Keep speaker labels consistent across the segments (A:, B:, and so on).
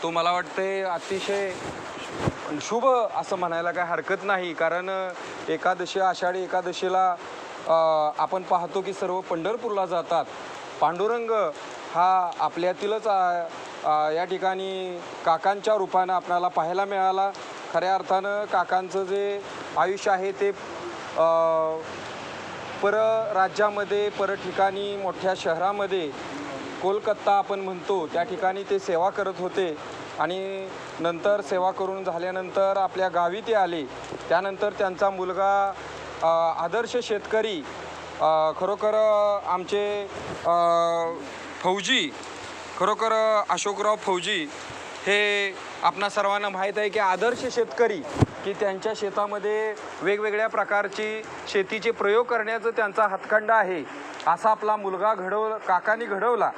A: तो मला वाटते अतिशय शुभ असं म्हणायला काय हरकत नाही. कारण एकादशी, आषाढी एकादशीला आपण पाहतो की सर्व पंढरपूरला जातात. पांडुरंग हा आपल्यातीलच या ठिकाणी काकांच्या रूपानं आपल्याला पाहायला मिळाला. खऱ्या अर्थानं काकांचं जे आयुष्य आहे ते परराज्यामध्ये, ठिकाणी, मोठ्या शहरामध्ये, कोलकाता आपण म्हणतो त्या ठिकाणी ते सेवा करत होते. आणि नंतर सेवा करून झाल्यानंतर आपल्या गावी ते आले. त्यानंतर त्यांचा मुलगा आदर्श शेतकरी, खरोखर आमचे फौजी, खरोखर अशोकराव फौजी हे आपणा सर्वांना माहीत आहे की आदर्श शेतकरी, की त्यांच्या शेतामध्ये वेगवेगळ्या प्रकारची शेतीचे प्रयोग करण्याचं त्यांचा हातखंडा आहे. असा आपला मुलगा काकांनी घडवला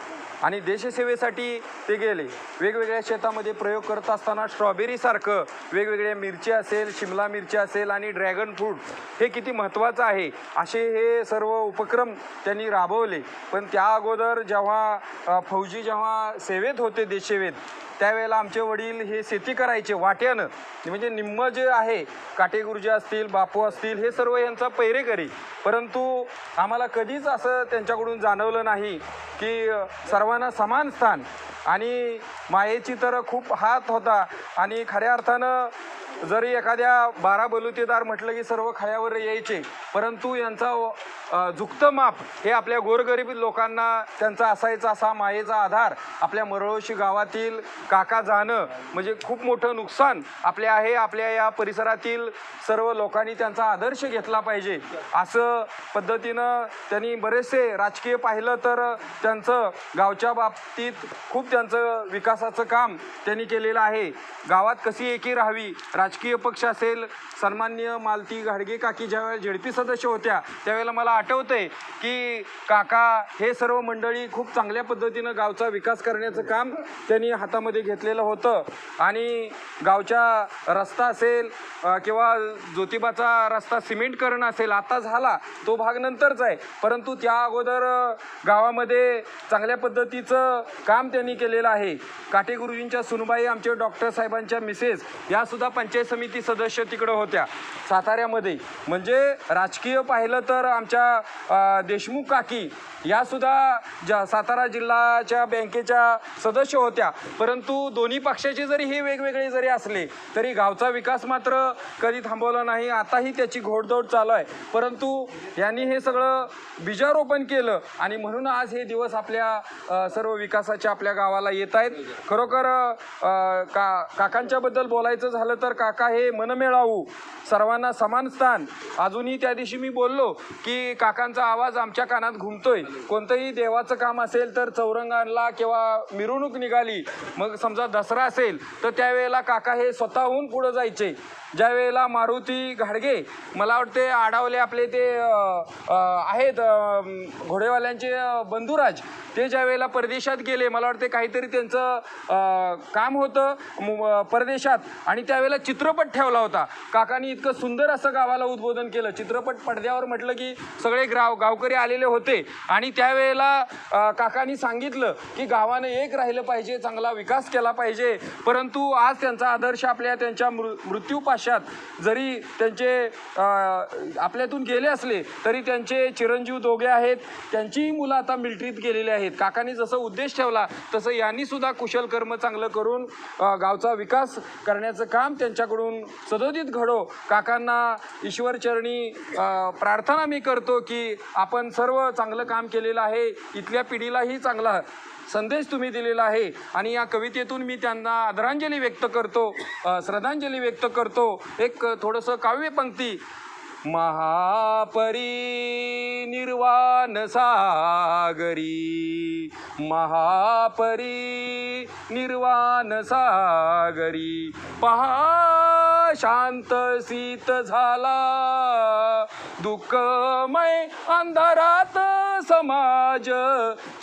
A: आणि देशसेवेसाठी ते गेले. वेगवेगळ्या शेतामध्ये प्रयोग करत असताना स्ट्रॉबेरीसारखं वेगवेगळ्या मिरच्या असेल, शिमला मिरची असेल आणि ड्रॅगन फ्रूट हे किती महत्त्वाचं आहे असे हे सर्व उपक्रम त्यांनी राबवले. पण त्या अगोदर जेव्हा फौजी सेवेत होते, देशसेवेत, त्यावेळेला आमचे वडील हे शेती करायचे वाट्यानं. म्हणजे निम्म जे आहे, काटेगुरुजी असतील, बापू असतील, हे सर्व यांचा पैरेकरी. परंतु आम्हाला कधीच असं त्यांच्याकडून जाणवलं नाही की सर्वांना समान स्थान आणि मायेची तर खूप हात होता. आणि खऱ्या अर्थानं जरी एखाद्या 12 बलुतेदार म्हटलं की सर्व खायावर यायचे, परंतु यांचा झुकतं माप हे आपल्या गोरगरीब लोकांना त्यांचा असायचा. असा मायेचा आधार. आपल्या मरळोशी गावातील काका जाणं म्हणजे खूप मोठं नुकसान आपले आहे. आपल्या या परिसरातील सर्व लोकांनी त्यांचा आदर्श घेतला पाहिजे. असं पद्धतीनं त्यांनी बरेचसे राजकीय पाहिलं तर त्यांचं गावच्या बाबतीत खूप त्यांचं विकासाचं काम त्यांनी केलेलं आहे. गावात कशी एकी राहावी, राजकीय पक्ष असेल, सन्माननीय मालती घाडगे काकी ज्यावेळेला झेडपी सदस्य होत्या त्यावेळेला मला आठवतंय की काका हे सर्व मंडळी खूप चांगल्या पद्धतीनं गावचा विकास करण्याचं काम त्यांनी हातामध्ये घेतलेलं होतं. आणि गावच्या रस्ता असेल किंवा ज्योतिबाचा रस्ता सिमेंटकरण असेल, आता झाला तो भाग नंतरच आहे, परंतु त्या अगोदर गावामध्ये चांगल्या पद्धतीचं काम त्यांनी केलेलं आहे. काटेगुरुजींच्या सुनबाई आमचे डॉक्टर साहेबांच्या मिसेस यासुद्धा पंचायत समिती सदस्य तिकडं होत्या साताऱ्यामध्ये. म्हणजे राजकीय पाहिलं तर आमच्या देशमुख काकी यासुद्धा सातारा जिल्ह्याच्या बँकेच्या सदस्य होत्या. परंतु दोन्ही पक्षाचे जरी हे वेगवेगळे जरी असले तरी गावचा विकास मात्र कधी थांबवला नाही. आताही त्याची घोडदौड चालू आहे. परंतु यांनी हे सगळं बीजारोपण केलं आणि म्हणून आज हे दिवस आपल्या सर्व विकासाच्या आपल्या गावाला येत आहेत. खरोखर काकांच्याबद्दल बोलायचं झालं तर काका हे मनमिळावू, सर्वांना समान स्थान. अजूनही त्या दिवशी मी बोललो की काकांचा आवाज आमच्या कानात घुमतोय. कोणतंही देवाचं काम असेल तर चौरंग आणला किंवा मिरवणूक निघाली, मग समजा दसरा असेल तर त्यावेळेला काका हे स्वतःहून पुढं जायचे. ज्या वेळेला मारुती घाडगे मला वाटते आडावले आपले ते आहेत घोडेवाल्यांचे बंधुराज, ते ज्या वेळेला परदेशात गेले, मला वाटते काहीतरी त्यांचं काम होतं परदेशात, आणि त्यावेळेला चित्रपट ठेवला होता. काकांनी इतकं सुंदर असं गावाला उद्बोधन केलं. चित्रपट पडद्यावर म्हटलं की सगळे गावकरी आलेले होते आणि त्यावेळेला काकांनी सांगितलं की गावानं एक राहिलं पाहिजे, चांगला विकास केला पाहिजे. परंतु आज त्यांचा आदर्श त्यांच्या मृत्यूपाशात जरी त्यांचे आपल्यातून गेले असले तरी त्यांचे चिरंजीव दोघे आहेत, त्यांचीही मुलं आता मिलिटरीत गेलेली आहेत. काकांनी जसं उद्देश ठेवला तसं यांनी सुद्धा कुशल कर्म चांगलं करून गावचा विकास करण्याचं काम त्यांच्याकडून सदोदित घडो. काकांना ईश्वरचरणी प्रार्थना मी करतो की आपण सर्व चांगलं काम केलेलं आहे. इथल्या पिढीलाही चांगला संदेश तुम्ही दिलेला आहे आणि या कवितेतून मी त्यांना आदरांजली व्यक्त करतो, श्रद्धांजली व्यक्त करतो. एक थोडंसं काव्यपंक्ती. महापरी निर्वाण सागरी, महापरी निर्वाण सागरी, पहा शांत शीत झाला, दुःखमय अंधारात समाज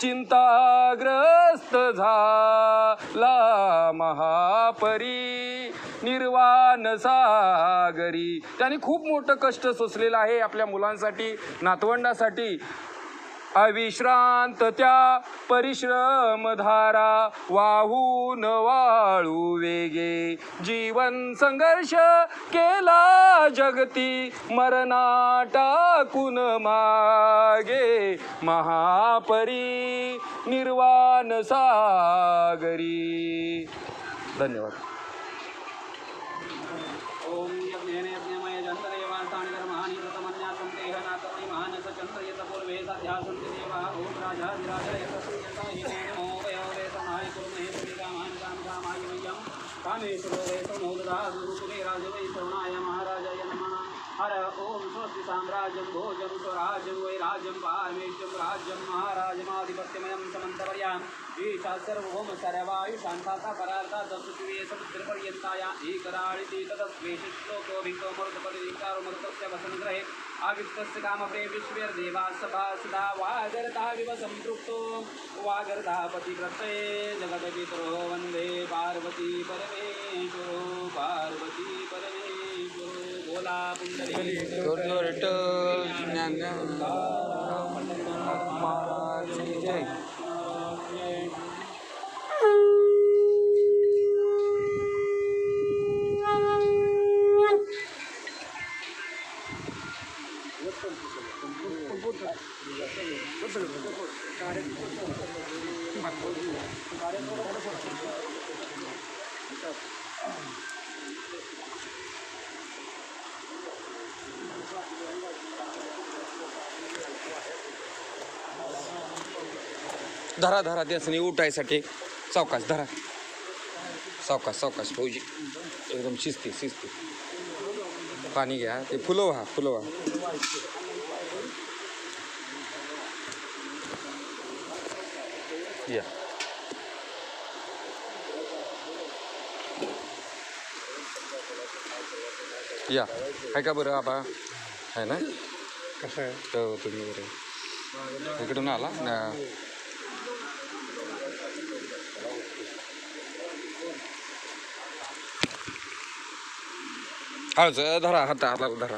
A: चिंताग्रस्त झाला, महापरी निर्वाण सागरी. त्यांनी खूप मोठं कष्ट सोसलेलं आहे आपल्या मुलांसाठी, नातवंडासाठी. अविश्रांत त्या परिश्रमधारा वाहून वाळू वेगे जीवन संघर्ष केला जगती मरणा टाकून मागे महापरी निर्वाण सागरी. धन्यवाद.
B: ओम यज्ञेन यज्ञमय जन्तदेवान्तानि कर्माणि कृतमन्यासन्ते हनातमयि मानस चन्द्रयत पूर्वे सध्यासन्ति देवाः. ओम राजाधिराजयतस्यता हितेन मो वयोरे समाय कुर्महे श्रीकामान् कामकामाय मह्यं कामेश्वरो वै समोददा गुरुकुले राजवै श्रवणाय महाराजाय नमः. हर ओम स्वस्ति साम्राज्यं भोजं स्वराज्यं वै राज्यं पारमेष्यं राज्यं महाराजमाधिपत्यमयं समन्तवर्याम् ईशा सर्वभौम सर्वायुषान्ताता परार्था दशुवे समुद्रपर्यन्ताया एकराळिति तदस्वेशिश्लोको भिक्तोमरुतपरिधिकारो मरुतस्य वसनग्रहे आविष्टस्य कामप्रे विश्वेर्देवा सभा सदा वागर्ता विव सम्पृक्तो वागर्धापतिव्रतये जगदपितरो वन्दे पार्वती परमेश्वरो पार्वती परमेश्वरो. बोला पुंडरी
A: जय. धरा धरा त्यासनी उठायसाठी सावकाश धरा. सावकाश सावकाश फौजी एकदम शिस्ती शिस्ती. पाणी घ्या. ते फुलं व्हा फुलं व्हा. या या आहे का बरं आबा आहे ना. कसं आहे तर तुम्ही बरं इकडून आला ना. हळच धरा हाताला धरा.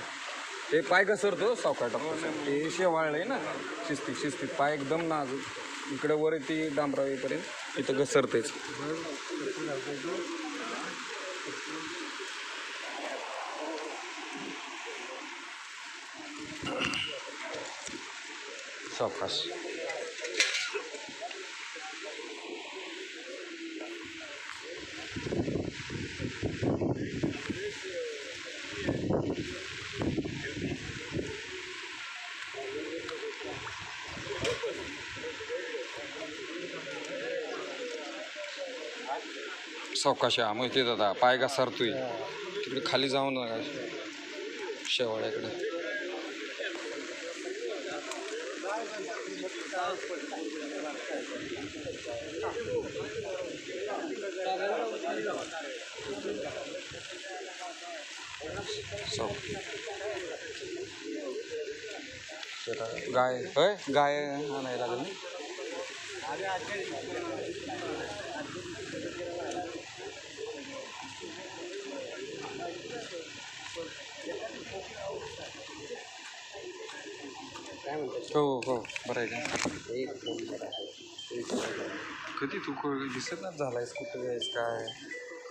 A: ते पाय घसरतो सावकाश ते शेवाळलंय ना. शिस्ती शिस्तीत पाय एकदम नाजूक इकडे वर ती डांबरावीपर्यंत इथं घसरतेच. सावकाश. सावकाश या. मग ते दादा पाय घसरतोय तिकडे खाली जाऊन नका शेवाळ्याकडे. गाय होय गाय आणायला लागेल. हो हो बरं आहे का. कधी तू दिसत ना झालायस कुठे आहेस काय.